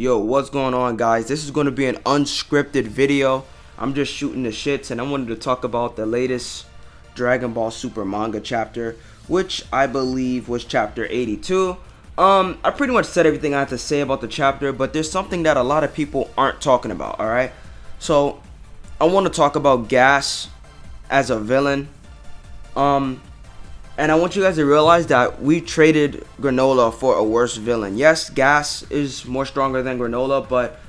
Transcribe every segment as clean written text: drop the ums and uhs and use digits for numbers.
Yo, what's going on, guys? This is going to be an unscripted video. I'm just shooting the shits, and I wanted to talk about the latest Dragon Ball Super manga chapter, which I believe was chapter 82. I pretty much said everything I had to say about the chapter, but there's something that a lot of people aren't talking about, alright? So, I want to talk about Gas as a villain. And I want you guys to realize that we traded Granola for a worse villain. Yes, Gas is more stronger than Granola, but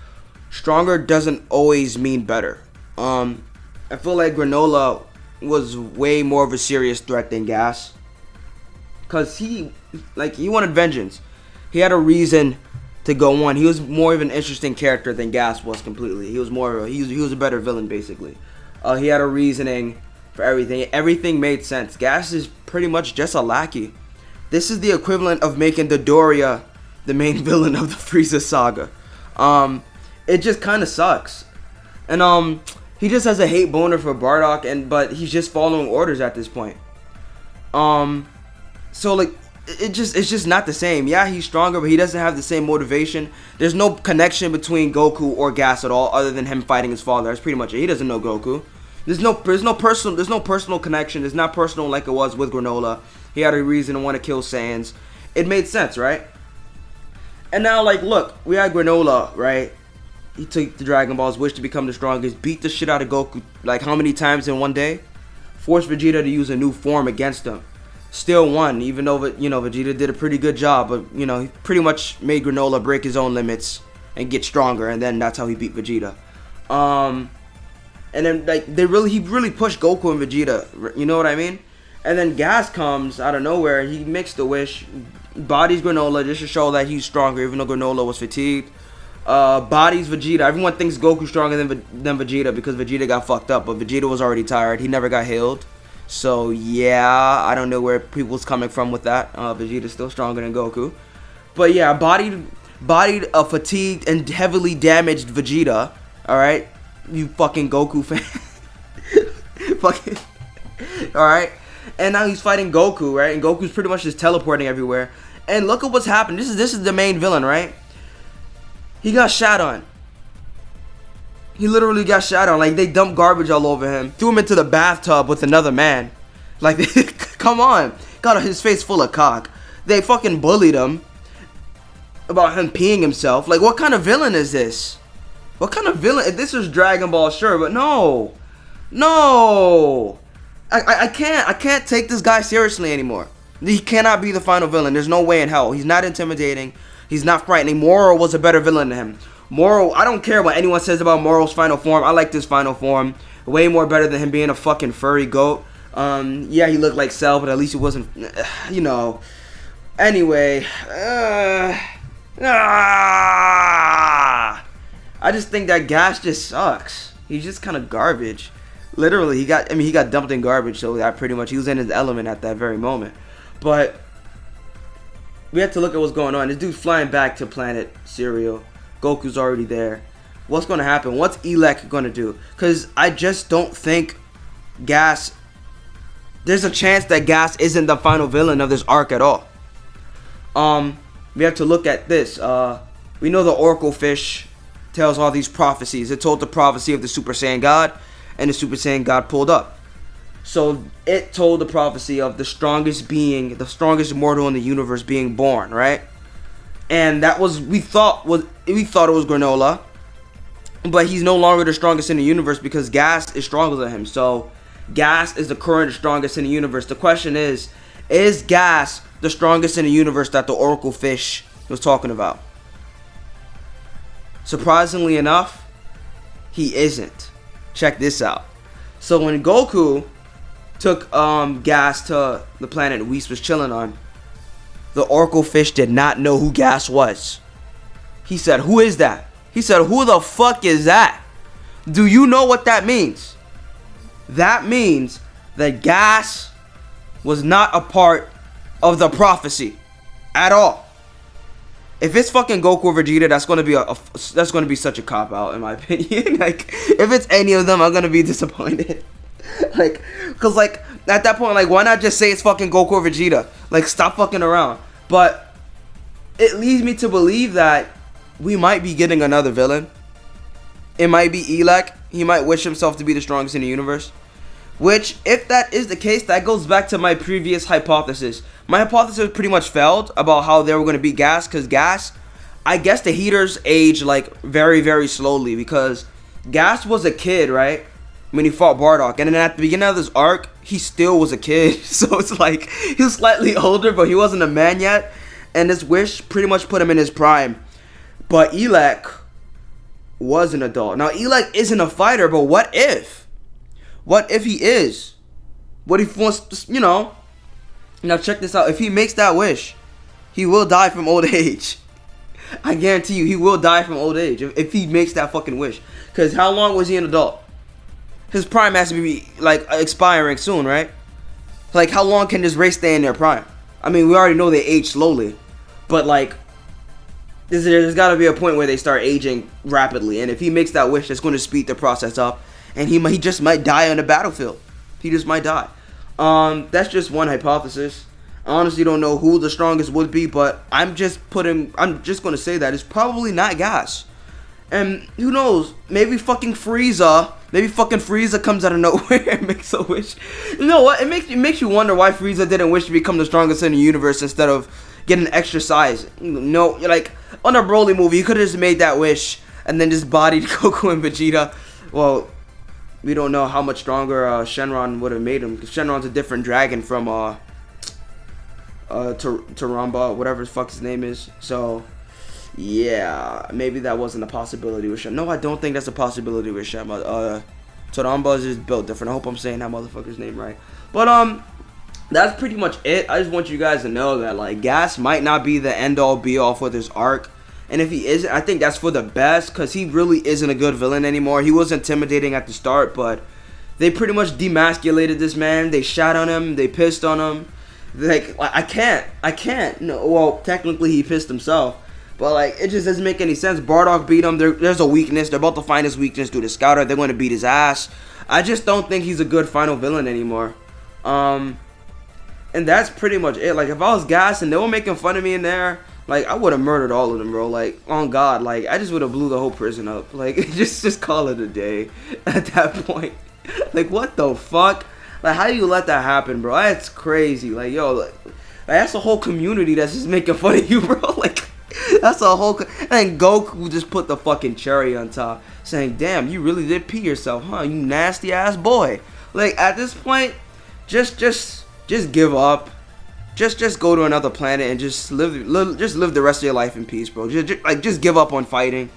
stronger doesn't always mean better. I feel like Granola was way more of a serious threat than Gas, cause he wanted vengeance. He had a reason to go on. He was more of an interesting character than Gas was completely. He was a better villain basically. He had a reasoning for everything. Everything made sense. Gas is pretty much just a lackey. This is the equivalent of making Dodoria the main villain of the Frieza saga. It just kind of sucks. And he just has a hate boner for Bardock, but he's just following orders at this point. So like it's just not the same. Yeah, he's stronger, but he doesn't have the same motivation. There's no connection between Goku or Gas at all, other than him fighting his father. That's pretty much it. He doesn't know Goku. There's no personal connection. It's not personal like it was with Granola. He had a reason to want to kill Saiyans. It made sense, right? And now, like, look, we had Granola, right? He took the Dragon Ball's wish to become the strongest, beat the shit out of Goku, like, how many times in one day? Forced Vegeta to use a new form against him. Still won, even though, Vegeta did a pretty good job. But, he pretty much made Granola break his own limits and get stronger, and then that's how he beat Vegeta. And then, like, he really pushed Goku and Vegeta, you know what I mean? And then Gas comes out of nowhere, he makes the wish, bodies Granola just to show that he's stronger, even though Granola was fatigued. Bodies Vegeta. Everyone thinks Goku's stronger than Vegeta because Vegeta got fucked up, but Vegeta was already tired. He never got healed. So, yeah, I don't know where people's coming from with that. Vegeta's still stronger than Goku. But, yeah, bodied a fatigued and heavily damaged Vegeta, alright? You fucking Goku fan. Fucking. Alright. And now he's fighting Goku, right? And Goku's pretty much just teleporting everywhere. And look at what's happened. This is the main villain, right? He got shat on. He literally got shat on. Like, they dumped garbage all over him. Threw him into the bathtub with another man. Like, come on. Got his face full of cock. They fucking bullied him about him peeing himself. Like, what kind of villain is this? What kind of villain? If this was Dragon Ball, sure, but no. I can't take this guy seriously anymore. He cannot be the final villain. There's no way in hell. He's not intimidating. He's not frightening. Moro was a better villain than him. Moro, I don't care what anyone says about Moro's final form. I like this final form. Way more better than him being a fucking furry goat. Yeah, he looked like Cell, but at least he wasn't, Anyway. I just think that Gas just sucks. He's just kind of garbage. Literally, he got dumped in garbage, so that pretty much he was in his element at that very moment. But we have to look at what's going on. This dude's flying back to planet Cereal. Goku's already there. What's going to happen? What's Elec going to do? Because I just don't think Gas... There's a chance that Gas isn't the final villain of this arc at all. We have to look at this. We know the Oracle Fish tells all these prophecies. It told the prophecy of the Super Saiyan God, and the Super Saiyan God pulled up. So it told the prophecy of the strongest being, the strongest mortal in the universe being born, right? And that was we thought it was Granola, but he's no longer the strongest in the universe because Gas is stronger than him. So Gas is the current strongest in the universe. The question is Gas the strongest in the universe that the Oracle Fish was talking about? Surprisingly enough, he isn't. Check this out. So when Goku took Gas to the planet Whis was chilling on, the Oracle Fish did not know who Gas was. He said, "Who is that?" He said, "Who the fuck is that?" Do you know what that means? That means that Gas was not a part of the prophecy at all. If it's fucking Goku or Vegeta, that's gonna be such a cop out in my opinion. Like, if it's any of them, I'm gonna be disappointed. Like, cause like at that point, like, why not just say it's fucking Goku or Vegeta? Like, stop fucking around. But it leads me to believe that we might be getting another villain. It might be Elec. He might wish himself to be the strongest in the universe. Which, if that is the case, that goes back to my previous hypothesis. My hypothesis pretty much failed about how they were going to beat Gas, because Gas, I guess the heaters age like very, very slowly, because Gas was a kid, right? When he fought Bardock, and then at the beginning of this arc, he still was a kid. So it's like, he was slightly older, but he wasn't a man yet. And this wish pretty much put him in his prime. But Elec was an adult. Now, Elec isn't a fighter, but what if? What if he is? What if he wants to, you know? Now check this out. If he makes that wish, he will die from old age. I guarantee you, he will die from old age if he makes that fucking wish. Because how long was he an adult? His prime has to be, like, expiring soon, right? Like, how long can this race stay in their prime? I mean, we already know they age slowly. But, like, there's got to be a point where they start aging rapidly. And if he makes that wish, it's going to speed the process up. And he just might die on the battlefield. He just might die. That's just one hypothesis. I honestly don't know who the strongest would be, but I'm just going to say that it's probably not Gas. And who knows? Maybe fucking Frieza. Maybe fucking Frieza comes out of nowhere and makes a wish. You know what? It makes you wonder why Frieza didn't wish to become the strongest in the universe instead of getting extra size. No, like on a Broly movie, you could have just made that wish and then just bodied Goku and Vegeta. Well, we don't know how much stronger Shenron would have made him, because Shenron's a different dragon from Taramba, whatever the fuck his name is. So yeah, maybe that wasn't a possibility with Shenron. No, I don't think that's a possibility with Shenron. Taramba is just built different. I hope I'm saying that motherfucker's name right. But that's pretty much it. I just want you guys to know that, like, Gas might not be the end all be all for this arc. And if he isn't, I think that's for the best, because he really isn't a good villain anymore. He was intimidating at the start, but they pretty much demasculated this man. They shot on him. They pissed on him. Like, I can't. No, well, technically he pissed himself. But, like, it just doesn't make any sense. Bardock beat him. There's a weakness. They're about to find his weakness through the scouter. They're going to beat his ass. I just don't think he's a good final villain anymore. And that's pretty much it. Like, if I was Gas and they were making fun of me in there, like, I would have murdered all of them, bro. Like, on God, like, I just would have blew the whole prison up. Like, just call it a day at that point. Like, what the fuck? Like, how do you let that happen, bro? That's crazy. Like, yo, like that's a whole community that's just making fun of you, bro. Like, that's a whole... And Goku just put the fucking cherry on top, saying, damn, you really did pee yourself, huh? You nasty ass boy. Like, at this point, just give up. Just go to another planet and just live the rest of your life in peace, bro. Just give up on fighting.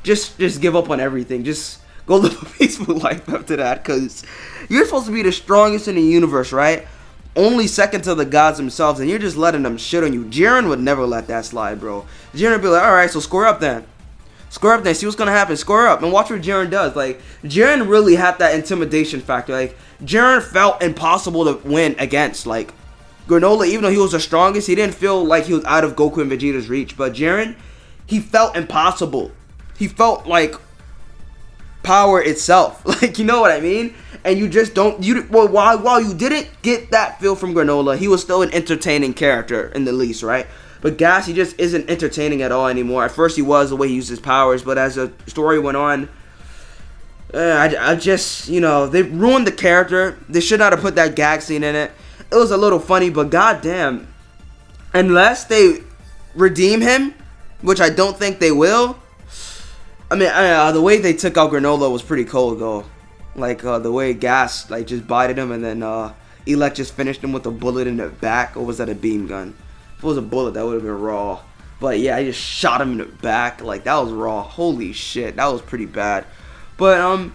Just give up on everything. Just go live a peaceful life after that, because you're supposed to be the strongest in the universe, right? Only second to the gods themselves, and you're just letting them shit on you. Jiren would never let that slide, bro. Jiren would be like, alright, so square up then. Square up then, see what's gonna happen. Square up and watch what Jiren does. Like, Jiren really had that intimidation factor. Like, Jiren felt impossible to win against. Like, Granola, even though he was the strongest, he didn't feel like he was out of Goku and Vegeta's reach. But Jiren, he felt impossible. He felt like power itself. Like, you know what I mean? And you just don't... While you didn't get that feel from Granola, he was still an entertaining character, in the least, right? But Gas, he just isn't entertaining at all anymore. At first, he was, the way he used his powers. But as the story went on, I just, you know, they ruined the character. They should not have put that gag scene in it. It was a little funny, but goddamn, unless they redeem him, which I don't think they will. I mean, the way they took out Granola was pretty cold, though. Like, the way Gas, like, just bited him, and then Elec just finished him with a bullet in the back. Or was that a beam gun? If it was a bullet, that would have been raw. But yeah, I just shot him in the back. Like, that was raw. Holy shit, that was pretty bad. But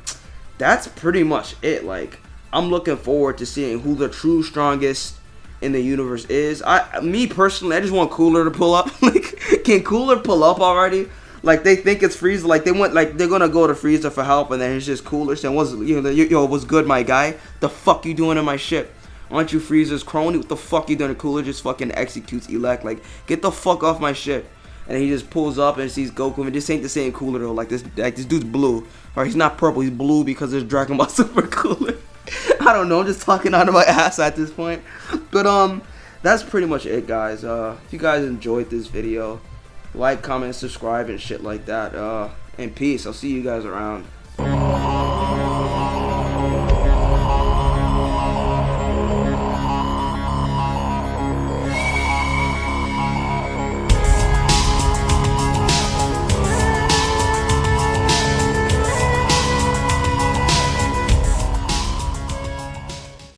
that's pretty much it. Like, I'm looking forward to seeing who the true strongest in the universe is. Me personally, I just want Cooler to pull up. Like, can Cooler pull up already? Like, they think it's Frieza. Like, they're gonna go to Frieza for help, and then it's just Cooler saying, what's good, my guy? The fuck you doing in my ship? Aren't you Frieza's crony? What the fuck you doing? Cooler just fucking executes Elec. Like, get the fuck off my ship. And he just pulls up and sees Goku. And this ain't the same Cooler though. Like, this dude's blue. Or he's not purple. He's blue because there's Dragon Ball Super Cooler. I don't know. I'm just talking out of my ass at this point. But that's pretty much it, guys. If you guys enjoyed this video, Like, comment, subscribe, and shit like that. And peace. I'll see you guys around.